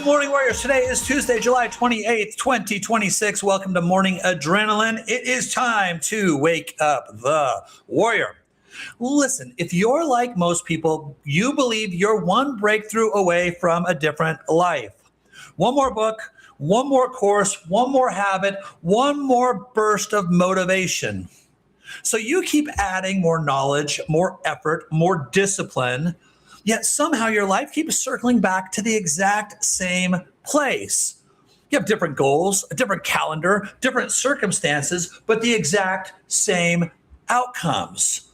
Morning Warriors. Today is Tuesday, July 28th, 2026. Welcome to Morning Adrenaline. It is time to wake up the warrior. Listen, if you're like most people, you believe you're one breakthrough away from a different life. One more book, one more course, one more habit, one more burst of motivation. So you keep adding more knowledge, more effort, more discipline, yet somehow your life keeps circling back to the exact same place. You have different goals, a different calendar, different circumstances, but the exact same outcomes.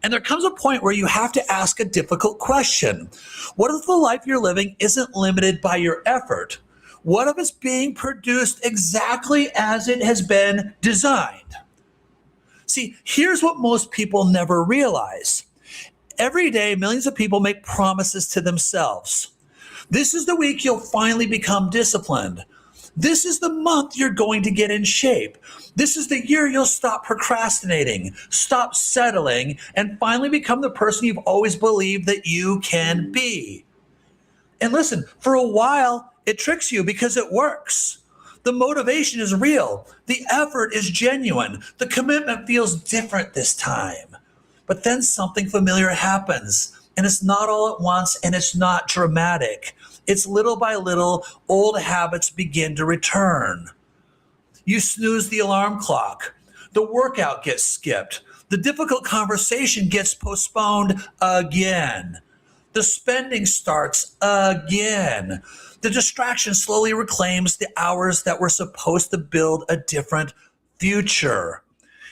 And there comes a point where you have to ask a difficult question. What if the life you're living isn't limited by your effort? What if it's being produced exactly as it has been designed? See, here's what most people never realize. Every day, millions of people make promises to themselves. This is the week you'll finally become disciplined. This is the month you're going to get in shape. This is the year you'll stop procrastinating, stop settling, and finally become the person you've always believed that you can be. And listen, for a while, it tricks you because it works. The motivation is real. The effort is genuine. The commitment feels different this time. But then something familiar happens, and it's not all at once, and it's not dramatic. It's little by little, old habits begin to return. You snooze the alarm clock. The workout gets skipped. The difficult conversation gets postponed again. The spending starts again. The distraction slowly reclaims the hours that were supposed to build a different future.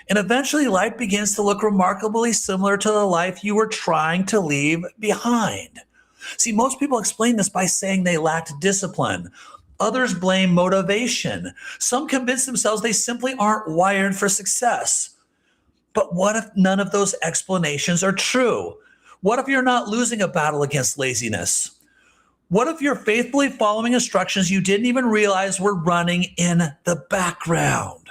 And eventually life begins to look remarkably similar to the life you were trying to leave behind. See, most people explain this by saying they lacked discipline. Others blame motivation. Some convince themselves they simply aren't wired for success. But what if none of those explanations are true? What if you're not losing a battle against laziness? What if you're faithfully following instructions you didn't even realize were running in the background?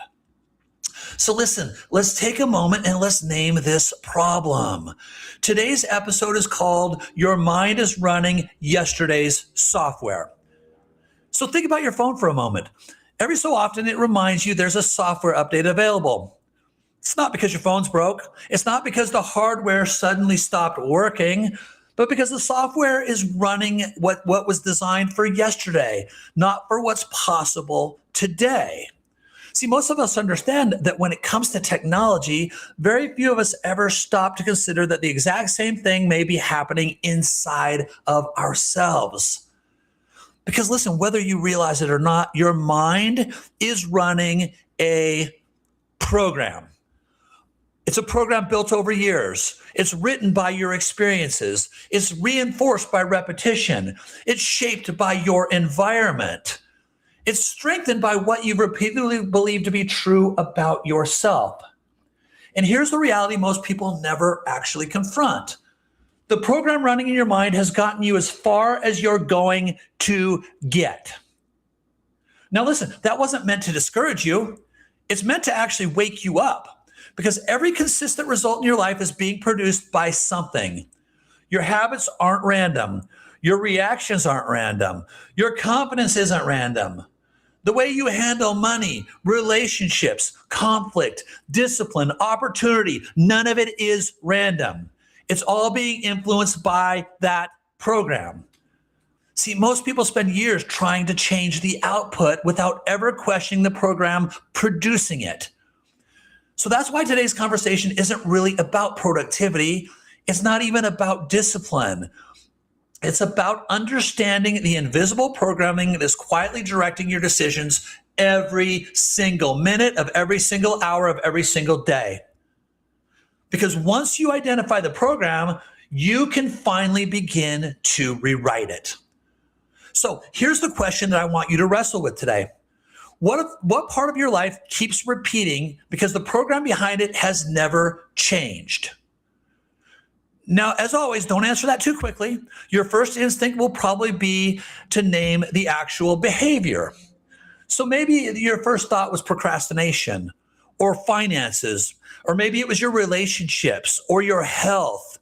So listen, let's take a moment and let's name this problem. Today's episode is called Your Mind is Running Yesterday's Software. So think about your phone for a moment. Every so often it reminds you there's a software update available. It's not because your phone's broke. It's not because the hardware suddenly stopped working, but because the software is running what was designed for yesterday, not for what's possible today. See, most of us understand that when it comes to technology, very few of us ever stop to consider that the exact same thing may be happening inside of ourselves. Because listen, whether you realize it or not, your mind is running a program. It's a program built over years. It's written by your experiences. It's reinforced by repetition. It's shaped by your environment. It's strengthened by what you've repeatedly believed to be true about yourself. And here's the reality most people never actually confront. The program running in your mind has gotten you as far as you're going to get. Now listen, that wasn't meant to discourage you. It's meant to actually wake you up, because every consistent result in your life is being produced by something. Your habits aren't random. Your reactions aren't random. Your confidence isn't random. The way you handle money, relationships, conflict, discipline, opportunity, none of it is random. It's all being influenced by that program. See, most people spend years trying to change the output without ever questioning the program producing it. So that's why today's conversation isn't really about productivity. It's not even about discipline. It's about understanding the invisible programming that is quietly directing your decisions every single minute of every single hour of every single day. Because once you identify the program, you can finally begin to rewrite it. So here's the question that I want you to wrestle with today. What part of your life keeps repeating because the program behind it has never changed? Now, as always, don't answer that too quickly. Your first instinct will probably be to name the actual behavior. So maybe your first thought was procrastination or finances, or maybe it was your relationships or your health.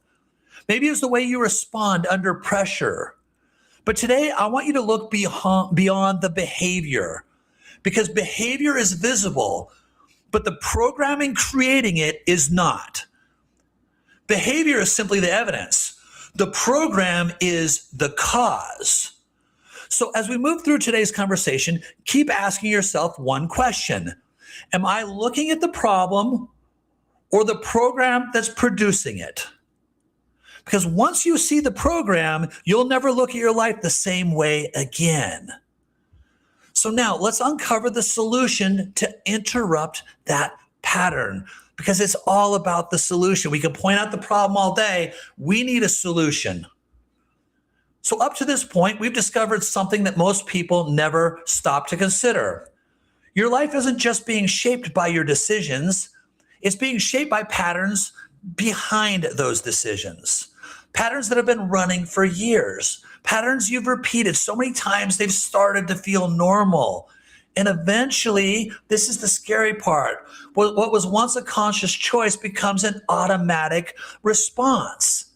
Maybe it was the way you respond under pressure. But today, I want you to look beyond the behavior, because behavior is visible, but the programming creating it is not. Behavior is simply the evidence. The program is the cause. So as we move through today's conversation, keep asking yourself one question. Am I looking at the problem or the program that's producing it? Because once you see the program, you'll never look at your life the same way again. So now let's uncover the solution to interrupt that pattern, because it's all about the solution. We can point out the problem all day. We need a solution. So up to this point, we've discovered something that most people never stop to consider. Your life isn't just being shaped by your decisions. It's being shaped by patterns behind those decisions. Patterns that have been running for years. Patterns you've repeated so many times they've started to feel normal. And eventually, this is the scary part. What was once a conscious choice becomes an automatic response.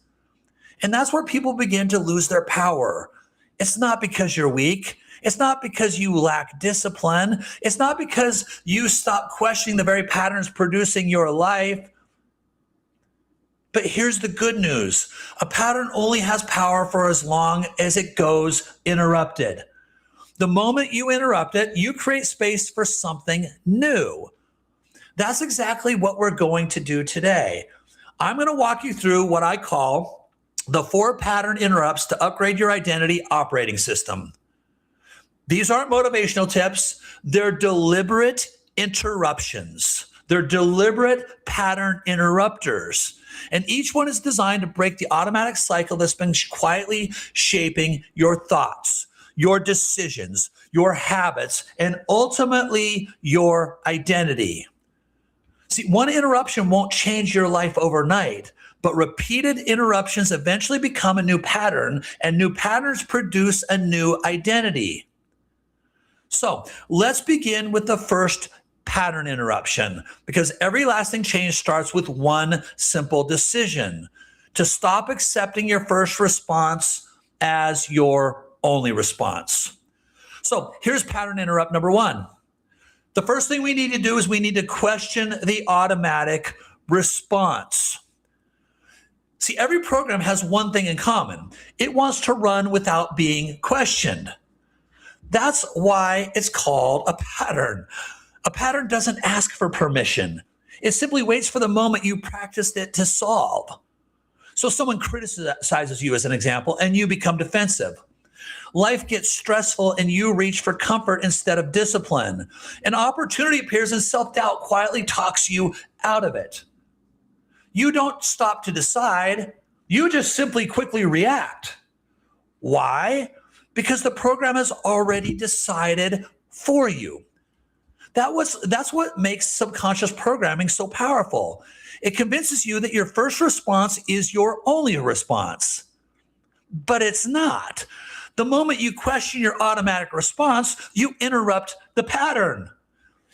And that's where people begin to lose their power. It's not because you're weak. It's not because you lack discipline. It's not because you stop questioning the very patterns producing your life. But here's the good news. A pattern only has power for as long as it goes interrupted. The moment you interrupt it, you create space for something new. That's exactly what we're going to do today. I'm going to walk you through what I call the 4 pattern interrupts to upgrade your identity operating system. These aren't motivational tips. They're deliberate interruptions. They're deliberate pattern interrupters. And each one is designed to break the automatic cycle that's been quietly shaping your thoughts, your decisions, your habits, and ultimately your identity. See, one interruption won't change your life overnight, but repeated interruptions eventually become a new pattern, and new patterns produce a new identity. So let's begin with the first pattern interruption, because every lasting change starts with one simple decision: to stop accepting your first response as your only response. So here's pattern interrupt number 1. The first thing we need to do is we need to question the automatic response. See, every program has one thing in common. It wants to run without being questioned. That's why it's called a pattern. A pattern doesn't ask for permission. It simply waits for the moment you practiced it to solve. So someone criticizes you, as an example, and you become defensive. Life gets stressful and you reach for comfort instead of discipline. An opportunity appears and self-doubt quietly talks you out of it. You don't stop to decide. You just simply quickly react. Why? Because the program has already decided for you. That's what makes subconscious programming so powerful. It convinces you that your first response is your only response. But it's not. The moment you question your automatic response, you interrupt the pattern.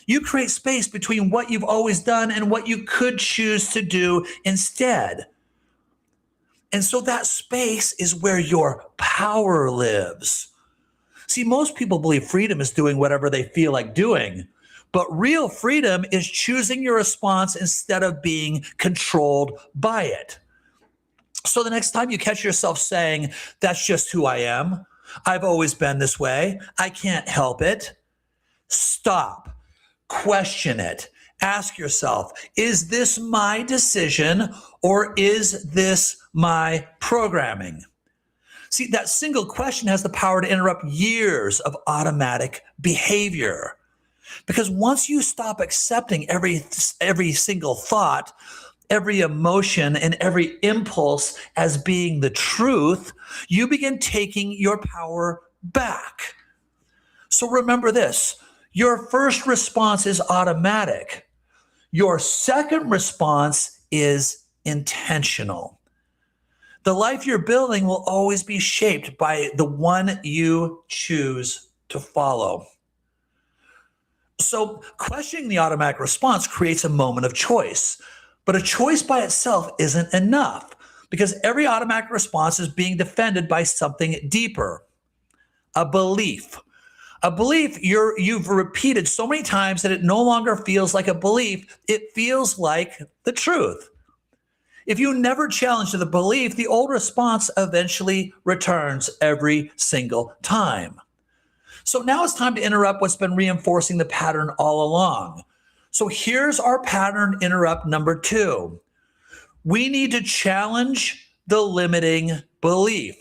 You create space between what you've always done and what you could choose to do instead. And so that space is where your power lives. See, most people believe freedom is doing whatever they feel like doing, but real freedom is choosing your response instead of being controlled by it. So the next time you catch yourself saying, "That's just who I am. I've always been this way. I can't help it," stop. Question it. Ask yourself, is this my decision or is this my programming? See, that single question has the power to interrupt years of automatic behavior. Because once you stop accepting every single thought, every emotion, and every impulse as being the truth, you begin taking your power back. So remember this: your first response is automatic. Your second response is intentional. The life you're building will always be shaped by the one you choose to follow. So questioning the automatic response creates a moment of choice. But a choice by itself isn't enough, because every automatic response is being defended by something deeper. A belief. A belief you've repeated so many times that it no longer feels like a belief. It feels like the truth. If you never challenge the belief, the old response eventually returns every single time. So now it's time to interrupt what's been reinforcing the pattern all along. So here's our pattern interrupt number 2. We need to challenge the limiting belief.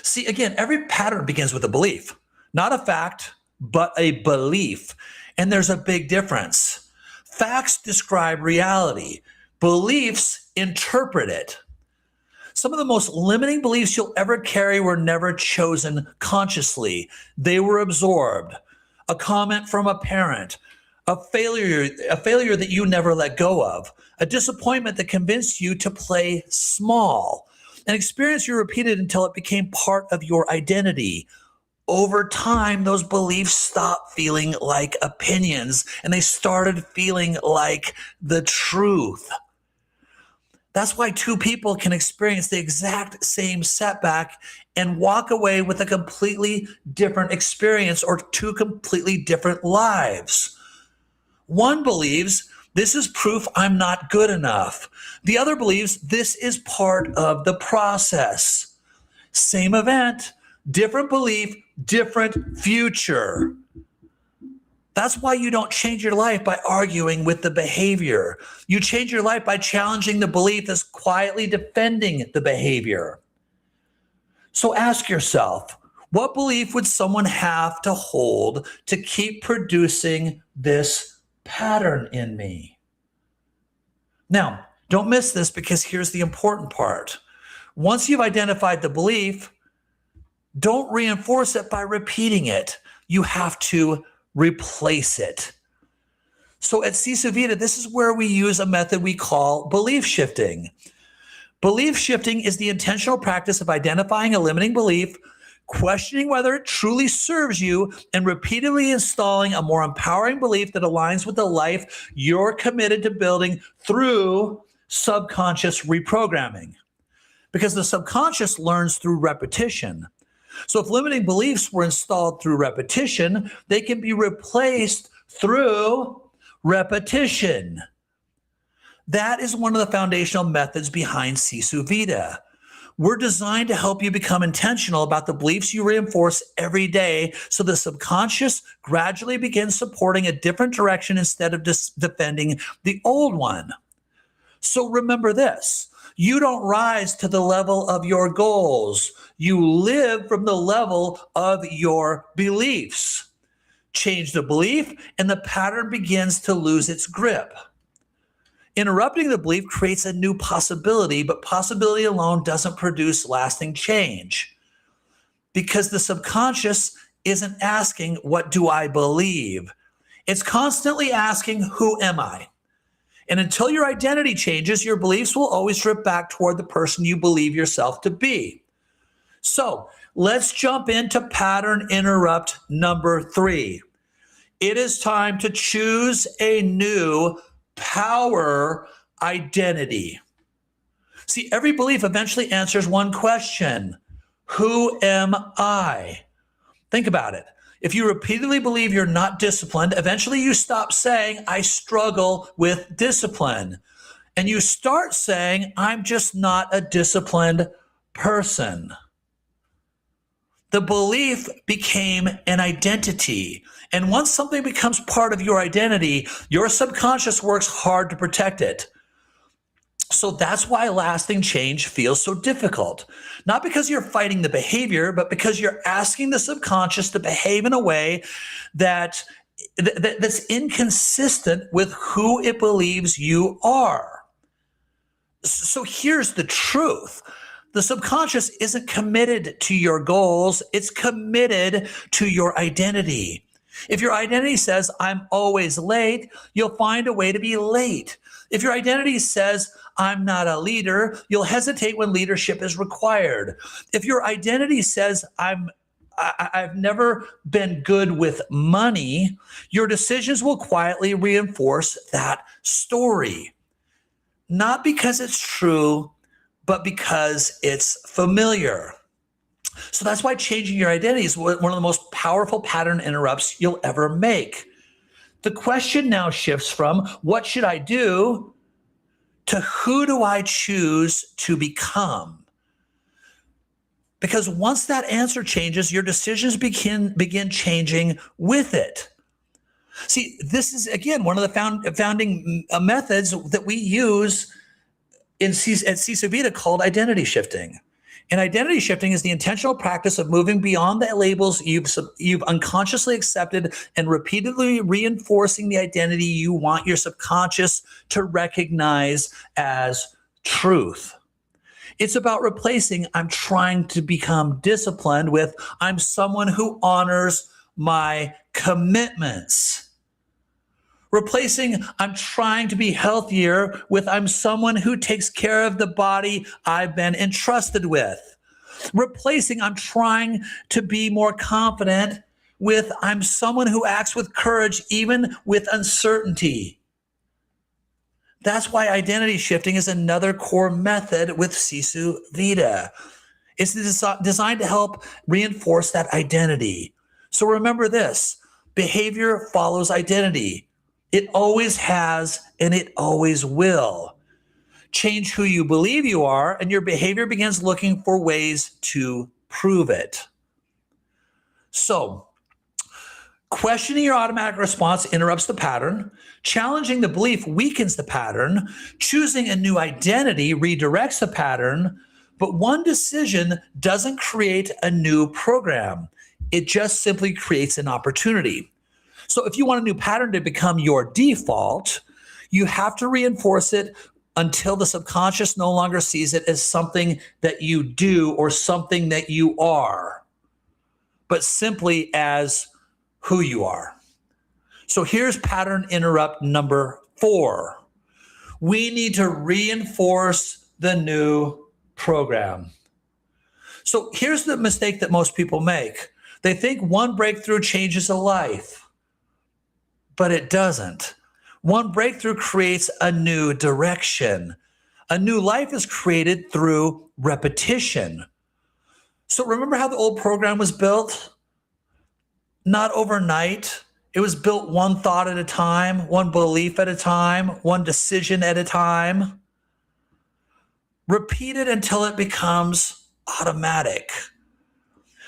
See, again, every pattern begins with a belief, not a fact, but a belief. And there's a big difference. Facts describe reality. Beliefs interpret it. Some of the most limiting beliefs you'll ever carry were never chosen consciously. They were absorbed. A comment from a parent, a failure that you never let go of, a disappointment that convinced you to play small, an experience you repeated until it became part of your identity. Over time, those beliefs stopped feeling like opinions and they started feeling like the truth. That's why two people can experience the exact same setback and walk away with a completely different experience or two completely different lives. One believes, this is proof I'm not good enough. The other believes this is part of the process. Same event, different belief, different future. That's why you don't change your life by arguing with the behavior. You change your life by challenging the belief that's quietly defending the behavior. So ask yourself, what belief would someone have to hold to keep producing this pattern in me? Now, don't miss this because here's the important part. Once you've identified the belief, don't reinforce it by repeating it. You have to replace it. So at Sisu Vita, this is where we use a method we call belief shifting. Belief shifting is the intentional practice of identifying a limiting belief, questioning whether it truly serves you, and repeatedly installing a more empowering belief that aligns with the life you're committed to building through subconscious reprogramming. Because the subconscious learns through repetition. So if limiting beliefs were installed through repetition, they can be replaced through repetition. That is one of the foundational methods behind Sisu Vita. We're designed to help you become intentional about the beliefs you reinforce every day so the subconscious gradually begins supporting a different direction instead of defending the old one. So remember this. You don't rise to the level of your goals. You live from the level of your beliefs. Change the belief, and the pattern begins to lose its grip. Interrupting the belief creates a new possibility, but possibility alone doesn't produce lasting change because the subconscious isn't asking, what do I believe? It's constantly asking, who am I? And until your identity changes, your beliefs will always drift back toward the person you believe yourself to be. So let's jump into pattern interrupt number 3. It is time to choose a new power identity. See, every belief eventually answers one question: who am I? Think about it. If you repeatedly believe you're not disciplined, eventually you stop saying, I struggle with discipline. And you start saying, I'm just not a disciplined person. The belief became an identity. And once something becomes part of your identity, your subconscious works hard to protect it. So that's why lasting change feels so difficult. Not because you're fighting the behavior, but because you're asking the subconscious to behave in a way that's inconsistent with who it believes you are. So here's the truth. The subconscious isn't committed to your goals. It's committed to your identity. If your identity says, I'm always late, you'll find a way to be late. If your identity says, I'm not a leader, you'll hesitate when leadership is required. If your identity says, I've never been good with money, your decisions will quietly reinforce that story. Not because it's true, but because it's familiar. So that's why changing your identity is one of the most powerful pattern interrupts you'll ever make. The question now shifts from what should I do to who do I choose to become? Because once that answer changes, your decisions begin changing with it. See, this is, again, one of the founding methods that we use at CISA Vita called identity shifting. And identity shifting is the intentional practice of moving beyond the labels you've unconsciously accepted and repeatedly reinforcing the identity you want your subconscious to recognize as truth. It's about replacing "I'm trying to become disciplined" with "I'm someone who honors my commitments." Replacing "I'm trying to be healthier" with "I'm someone who takes care of the body I've been entrusted with." Replacing "I'm trying to be more confident" with "I'm someone who acts with courage even with uncertainty." That's why identity shifting is another core method with Sisu Vita. It's designed to help reinforce that identity. So remember this: behavior follows identity. It always has, and it always will. Change who you believe you are, and your behavior begins looking for ways to prove it. So, questioning your automatic response interrupts the pattern. Challenging the belief weakens the pattern. Choosing a new identity redirects the pattern. But one decision doesn't create a new program. It just simply creates an opportunity. So if you want a new pattern to become your default, you have to reinforce it until the subconscious no longer sees it as something that you do or something that you are, but simply as who you are. So here's pattern interrupt number 4. We need to reinforce the new program. So here's the mistake that most people make. They think one breakthrough changes a life. But it doesn't. One breakthrough creates a new direction. A new life is created through repetition. So remember how the old program was built? Not overnight. It was built one thought at a time, one belief at a time, one decision at a time. Repeat it until it becomes automatic.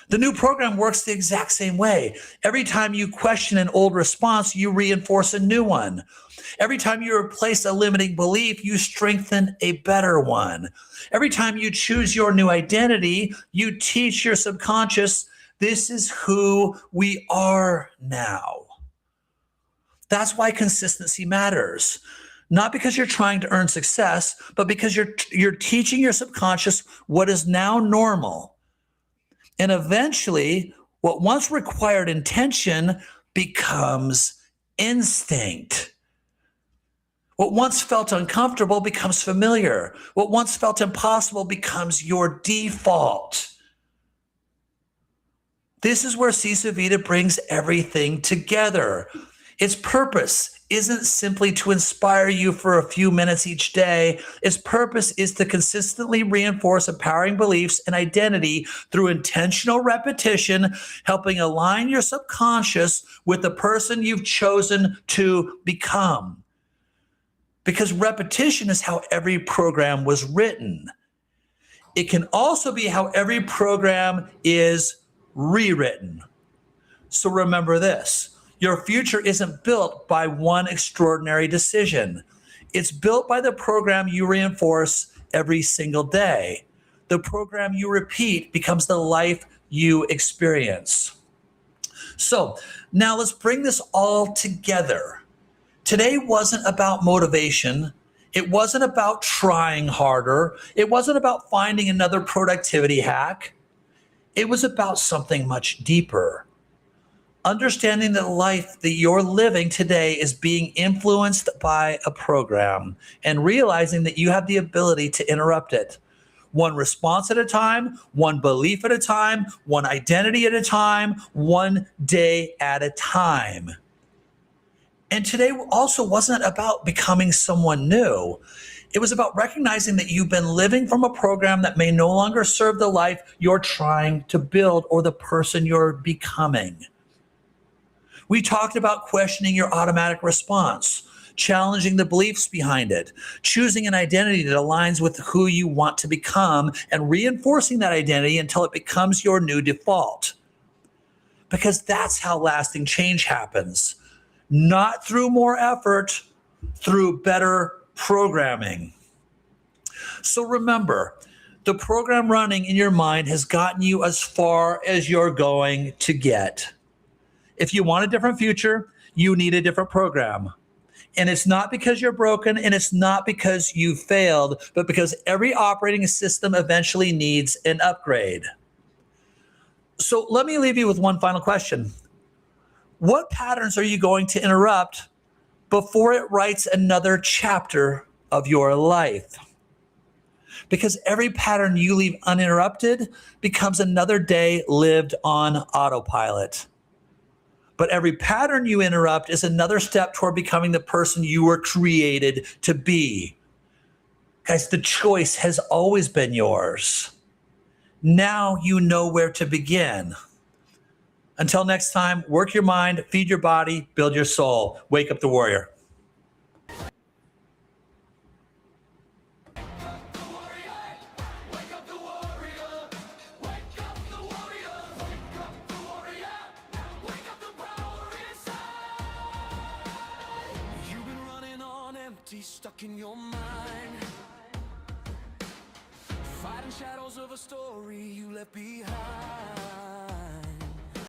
The new program works the exact same way. Every time you question an old response, you reinforce a new one. Every time you replace a limiting belief, you strengthen a better one. Every time you choose your new identity, you teach your subconscious, this is who we are now. That's why consistency matters. Not because you're trying to earn success, but because you're teaching your subconscious what is now normal. And eventually, what once required intention becomes instinct. What once felt uncomfortable becomes familiar. What once felt impossible becomes your default. This is where Sisu Vita brings everything together. Its purpose isn't simply to inspire you for a few minutes each day. Its purpose is to consistently reinforce empowering beliefs and identity through intentional repetition, helping align your subconscious with the person you've chosen to become. Because repetition is how every program was written. It can also be how every program is rewritten. So remember this. Your future isn't built by one extraordinary decision. It's built by the program you reinforce every single day. The program you repeat becomes the life you experience. So now let's bring this all together. Today wasn't about motivation. It wasn't about trying harder. It wasn't about finding another productivity hack. It was about something much deeper. Understanding that the life that you're living today is being influenced by a program and realizing that you have the ability to interrupt it. One response at a time, one belief at a time, one identity at a time, one day at a time. And today also wasn't about becoming someone new. It was about recognizing that you've been living from a program that may no longer serve the life you're trying to build or the person you're becoming. We talked about questioning your automatic response, challenging the beliefs behind it, choosing an identity that aligns with who you want to become, and reinforcing that identity until it becomes your new default. Because that's how lasting change happens. Not through more effort, through better programming. So remember, the program running in your mind has gotten you as far as you're going to get. If you want a different future, you need a different program. And it's not because you're broken and it's not because you failed, but because every operating system eventually needs an upgrade. So let me leave you with one final question. What patterns are you going to interrupt before it writes another chapter of your life? Because every pattern you leave uninterrupted becomes another day lived on autopilot. But every pattern you interrupt is another step toward becoming the person you were created to be. Guys, the choice has always been yours. Now you know where to begin. Until next time, work your mind, feed your body, build your soul. Wake up the warrior. Stuck in your mind, fighting shadows of a story you left behind.